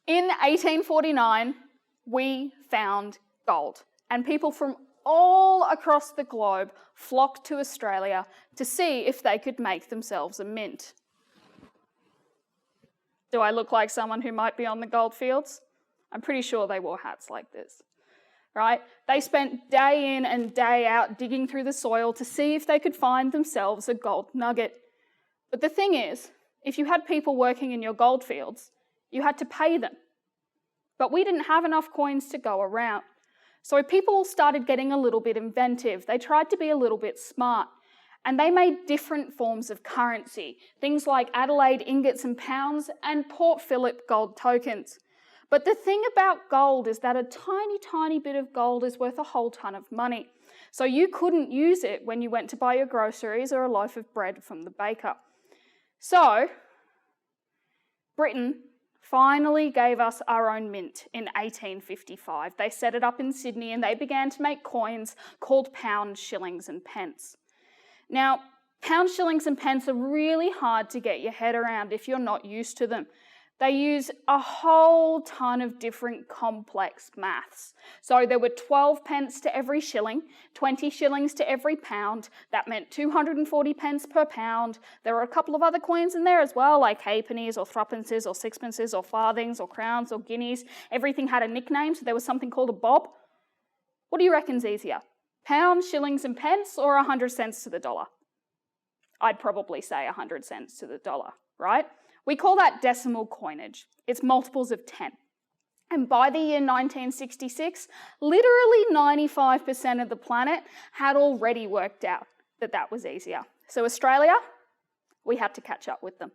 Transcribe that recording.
In 1849, we found gold, and people from all across the globe flocked to Australia to see if they could make themselves a mint. Do I look like someone who might be on the goldfields? I'm pretty sure they wore hats like this, right? They spent day in and day out digging through the soil to see if they could find themselves a gold nugget. But the thing is, if you had people working in your goldfields, you had to pay them. But we didn't have enough coins to go around. So people started getting a little bit inventive. They tried to be a little bit smart. And they made different forms of currency, things like Adelaide ingots and pounds and Port Phillip gold tokens. But the thing about gold is that a tiny, tiny bit of gold is worth a whole ton of money. So you couldn't use it when you went to buy your groceries or a loaf of bread from the baker. So Britain finally gave us our own mint in 1855. They set it up in Sydney and they began to make coins called pounds, shillings and pence. Now, pounds, shillings and pence are really hard to get your head around if you're not used to them. They use a whole ton of different complex maths. So there were 12 pence to every shilling, 20 shillings to every pound. That meant 240 pence per pound. There were a couple of other coins in there as well, like halfpennies or threepences or sixpences or farthings or crowns or guineas. Everything had a nickname, so there was something called a bob. What do you reckon's easier? Pounds, shillings and pence, or 100 cents to the dollar? I'd probably say 100 cents to the dollar, right? We call that decimal coinage. It's multiples of 10. And by the year 1966, literally 95% of the planet had already worked out that that was easier. So Australia, we had to catch up with them.